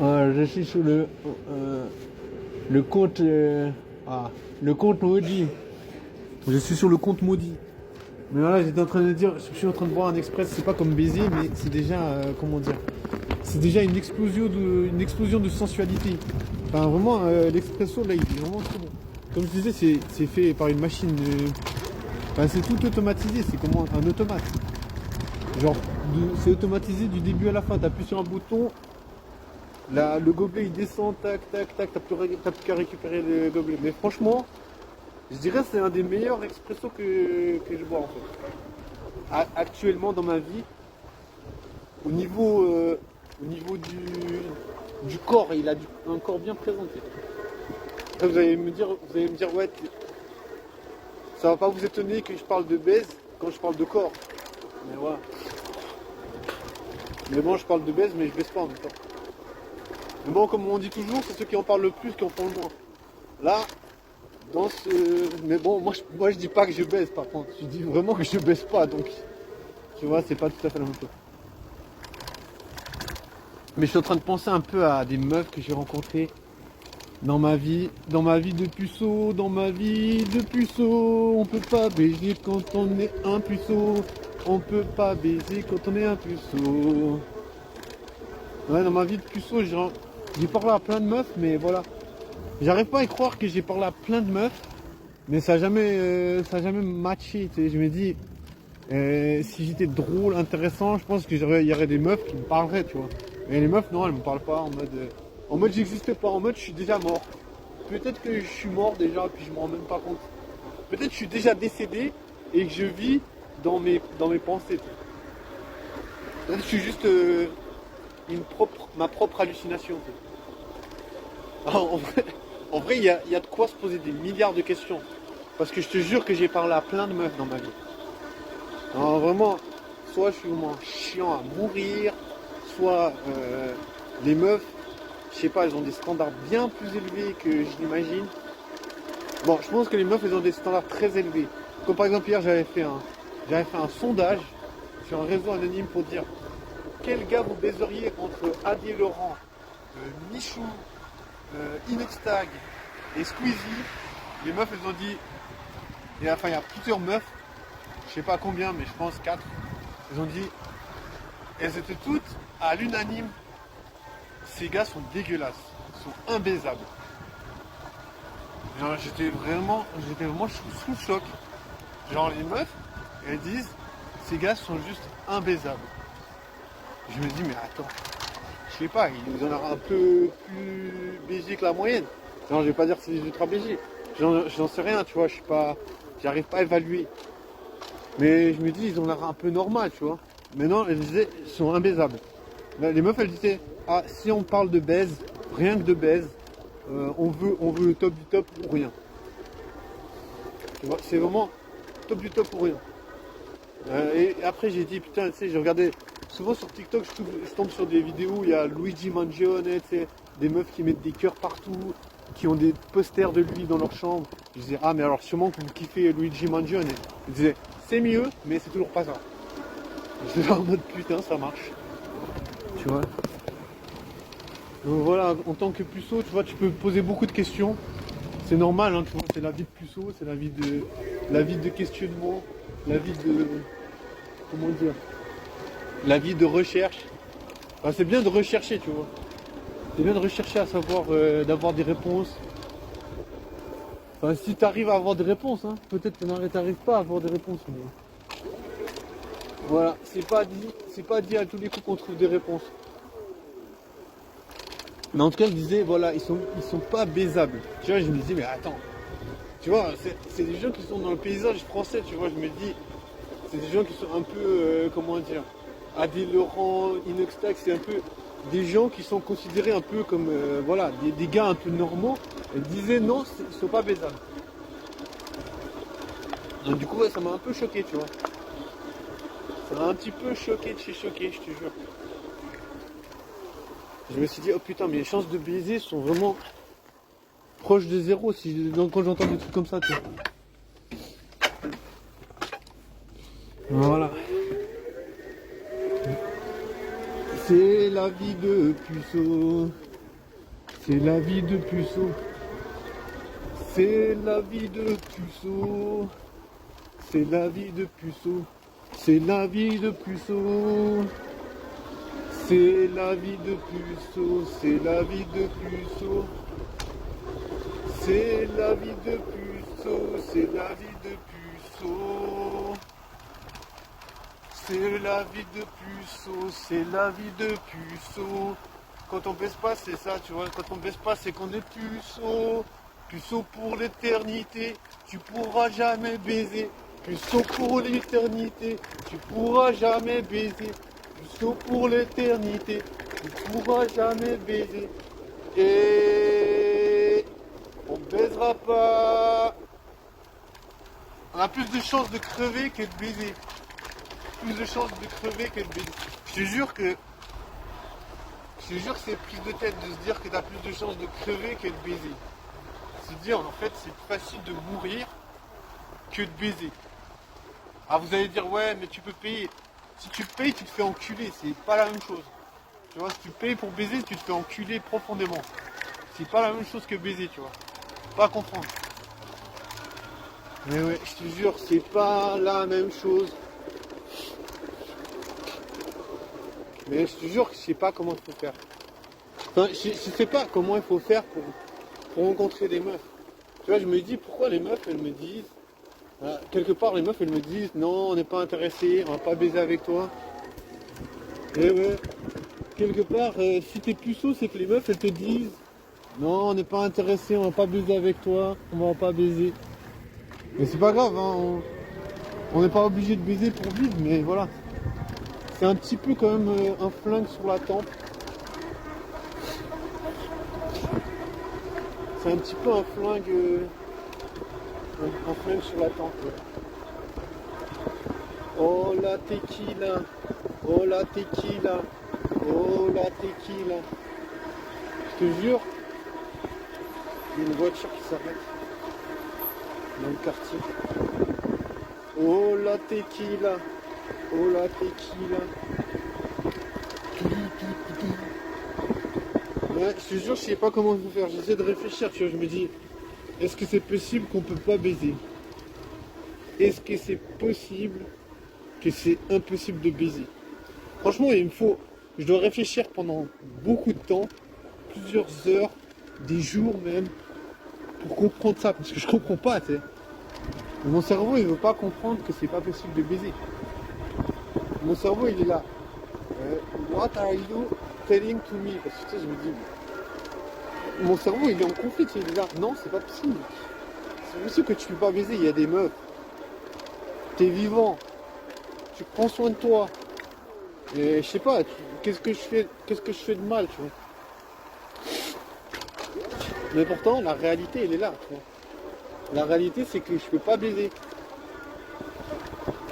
Je suis sur le compte, le compte maudit. Je suis sur le compte maudit. Mais voilà, j'étais en train de dire, je suis en train de boire un express, c'est pas comme baiser, mais c'est déjà, comment dire, c'est déjà une explosion de sensualité. Enfin, vraiment, l'expresso, là, il est vraiment trop bon. Comme je disais, c'est fait par une machine. Enfin, c'est tout automatisé, c'est comme un automate. Genre, c'est automatisé du début à la fin. T'appuies sur un bouton, le gobelet il descend, tac, tac, tac, t'as plus qu'à récupérer le gobelet. Mais franchement, je dirais que c'est un des meilleurs expressos que je bois en fait. Actuellement dans ma vie, au niveau du corps, il a un corps bien présenté. Après, vous allez me dire, ouais, ça va pas vous étonner que je parle de baise quand je parle de corps. Mais voilà. Mais bon, je parle de baise, mais je baise pas en même temps. Mais bon, comme on dit toujours, c'est ceux qui en parlent le plus qui en font le moins. Là, mais bon, moi je dis pas que je baise par contre. Je dis vraiment que je baise pas, donc tu vois, c'est pas tout à fait la même chose. Mais je suis en train de penser un peu à des meufs que j'ai rencontrées dans ma vie de puceau, dans ma vie de puceau. On peut pas baiser quand on est un puceau. On peut pas baiser quand on est un puceau. Ouais, dans ma vie de puceau, j'ai parlé à plein de meufs, mais voilà. J'arrive pas à y croire que j'ai parlé à plein de meufs, mais ça a jamais matché. Tu sais. Je me dis, si j'étais drôle, intéressant, je pense qu'il y aurait des meufs qui me parleraient, tu vois. Et les meufs, non, elles me parlent pas en mode j'existe pas, en mode je suis déjà mort. Peut-être que je suis mort déjà, puis je m'en rends même pas compte. Peut-être que je suis déjà décédé et que je vis dans mes pensées. Tu vois. Peut-être que je suis juste ma propre hallucination. Tu sais. En vrai, il y a de quoi se poser des milliards de questions. Parce que je te jure que j'ai parlé à plein de meufs dans ma vie. Alors vraiment, soit je suis vraiment chiant à mourir, soit les meufs, je sais pas, elles ont des standards bien plus élevés que je l'imagine. Bon, je pense que les meufs, elles ont des standards très élevés. Comme par exemple hier, j'avais fait un sondage sur un réseau anonyme pour dire quel gars vous baiseriez entre Adi Laurent, Michou, Inoxtag et Squeezie. Les meufs, elles ont dit, et enfin il y a plusieurs meufs, je sais pas combien, mais je pense 4. Elles ont dit, elles étaient toutes à l'unanime, ces gars sont dégueulasses, ils sont imbaisables. Genre, j'étais vraiment sous le choc. Genre les meufs, elles disent, ces gars sont juste imbaisables. Je me dis, mais attends, je sais pas, ils en aura un peu plus baisé que la moyenne. Genre, je vais pas dire que c'est des ultra baisés. J'en sais rien, tu vois, j'arrive pas à évaluer. Mais je me dis, ils ont l'air un peu normal, tu vois. Mais non, elles disaient, ils sont imbaisables. Là, les meufs, elles disaient, ah, si on parle de baise, rien que de baise, on veut le top du top ou rien. Tu vois, c'est vraiment top du top ou rien. Et après, j'ai dit, putain, tu sais, j'ai regardé, souvent sur TikTok, je tombe sur des vidéos où il y a Luigi Mangione, tu sais, des meufs qui mettent des cœurs partout, qui ont des posters de lui dans leur chambre. Je disais, ah, mais alors sûrement que vous kiffez Luigi Mangione. Je disais, c'est mieux, mais c'est toujours pas ça. J'étais en mode, putain, ça marche. Tu vois. Donc voilà, en tant que puceau, tu vois, tu peux poser beaucoup de questions. C'est normal, hein, tu vois, c'est la vie de puceau, c'est la vie de questionnement, la vie de, comment dire, la vie de recherche. Enfin, c'est bien de rechercher, tu vois. C'est bien de rechercher à savoir, d'avoir des réponses. Enfin, si tu arrives à avoir des réponses, hein, peut-être que tu n'arrives pas à avoir des réponses. Mais voilà, c'est pas dit à tous les coups qu'on trouve des réponses. Mais en tout cas, je disais, voilà, ils sont pas baisables. Tu vois, je me dis, mais attends. Tu vois, c'est des gens qui sont dans le paysage français, tu vois, je me dis, c'est des gens qui sont un peu, comment dire, Adil Laurent, Inoxtag, c'est un peu des gens qui sont considérés un peu comme, voilà, des gars un peu normaux. Ils disaient, non, ils sont pas baisables. Donc du coup, ouais, ça m'a un peu choqué, tu vois. Ça m'a un petit peu choqué de chez choqué, je te jure. Je me suis dit, oh putain, mais les chances de baiser sont vraiment proches de zéro quand j'entends des trucs comme ça, tu vois. Voilà. C'est la vie de puceau. C'est la vie de puceau. C'est la vie de puceau. C'est la vie de puceau. C'est la vie de puceau. C'est la vie de puceau. C'est la vie de puceau. C'est la vie de puceau. C'est la vie de puceau. C'est la vie de puceau. C'est la vie de puceau. Quand on baisse pas, c'est ça, tu vois. Quand on baisse pas, c'est qu'on est puceau. Puceau pour l'éternité. Tu pourras jamais baiser. Puceau pour l'éternité. Tu pourras jamais baiser. Puceau pour l'éternité. Tu pourras jamais baiser. Et on baisera pas. On a plus de chances de crever que de baiser. Plus de chances de crever que de baiser. Je te jure que c'est prise de tête de se dire que tu as plus de chances de crever que de baiser. Se dire en fait c'est plus facile de mourir que de baiser. Ah vous allez dire ouais mais tu peux payer. Si tu payes tu te fais enculer, c'est pas la même chose. Tu vois, si tu payes pour baiser, tu te fais enculer profondément. C'est pas la même chose que baiser, tu vois. Pas comprendre. Mais ouais, je te jure, c'est pas la même chose. Mais je te jure que je sais pas comment il faut faire. Enfin, je sais pas comment il faut faire pour rencontrer des meufs. Tu vois, je me dis pourquoi les meufs, elles me disent, quelque part les meufs, elles me disent non, on n'est pas intéressé, on va pas baiser avec toi. Et ouais, quelque part, si t'es puceau, c'est que les meufs, elles te disent non, on n'est pas intéressé, on va pas baiser avec toi, on va pas baiser. Mais c'est pas grave, hein, on n'est pas obligé de baiser pour vivre, mais voilà. C'est un petit peu quand même un flingue sur la tempe. C'est un petit peu un flingue sur la tempe. Ouais. Oh la tequila, oh la tequila, oh la tequila. Je te jure, il y a une voiture qui s'arrête dans le quartier. Oh la tequila, oh la tequila. Ouais, je te jure, je sais pas comment il faut faire. J'essaie de réfléchir, tu vois, je me dis, est-ce que c'est possible qu'on peut pas baiser? Est-ce que c'est possible que c'est impossible de baiser? Franchement, je dois réfléchir pendant beaucoup de temps, plusieurs heures, des jours même, pour comprendre ça, parce que je comprends pas, tu sais. Mon cerveau, il veut pas comprendre que c'est pas possible de baiser. Mon cerveau, il est là. What are you telling to me? Parce que tu sais, je me dis, mon cerveau, il est en conflit, il est là. Non, c'est pas possible. C'est possible que tu peux pas baiser, il y a des meufs. T'es vivant. Tu prends soin de toi. Et je sais pas, qu'est-ce que je fais de mal, tu vois. Mais pourtant, la réalité, elle est là, tu vois. La réalité, c'est que je peux pas baiser.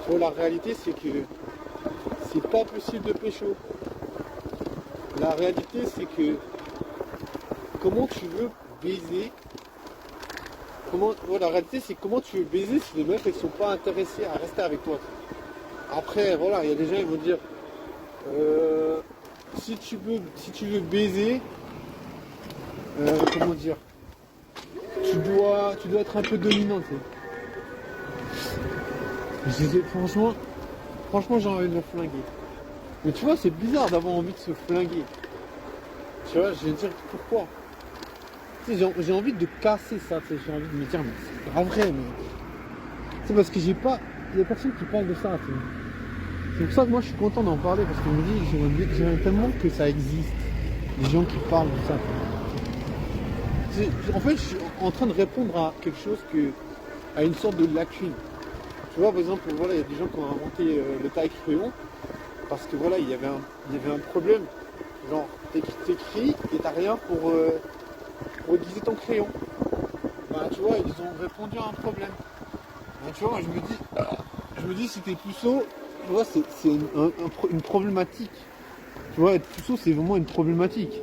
Tu vois, la réalité, c'est que c'est pas possible de pécho. La réalité, c'est que comment tu veux baiser. La réalité, c'est comment tu veux baiser si les meufs, elles sont pas intéressées à rester avec toi. Après, voilà, il y a des gens, ils vont dire si tu veux baiser, comment dire, tu dois être un peu dominant, tu sais. Franchement, j'ai envie de me flinguer. Mais tu vois, c'est bizarre d'avoir envie de se flinguer. Tu vois, je vais te dire pourquoi. Tu sais, j'ai envie de casser ça, tu sais, j'ai envie de me dire, mais c'est pas vrai, mais. C'est parce que il y a personne qui parle de ça, tu sais. C'est pour ça que moi je suis content d'en parler, parce que je me dis, j'aimerais tellement que ça existe. Des gens qui parlent de ça. En fait, je suis en train de répondre à quelque chose à une sorte de lacune. Tu vois, par exemple, voilà, il y a des gens qui ont inventé le taille-crayon, parce que voilà, il y avait un problème. Genre, t'écris et t'as rien pour aiguiser ton crayon. Bah, tu vois, ils ont répondu à un problème. Bah, tu vois, moi, je me dis, si t'es puceau, tu vois, c'est une problématique. Tu vois, être puceau, c'est vraiment une problématique.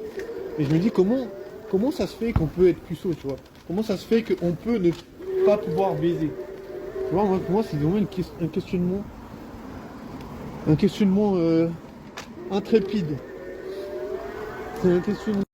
Et je me dis, comment ça se fait qu'on peut être puceau, tu vois? Comment ça se fait qu'on peut ne pas pouvoir baiser? Tu vois, pour moi, c'est vraiment un questionnement intrépide. C'était une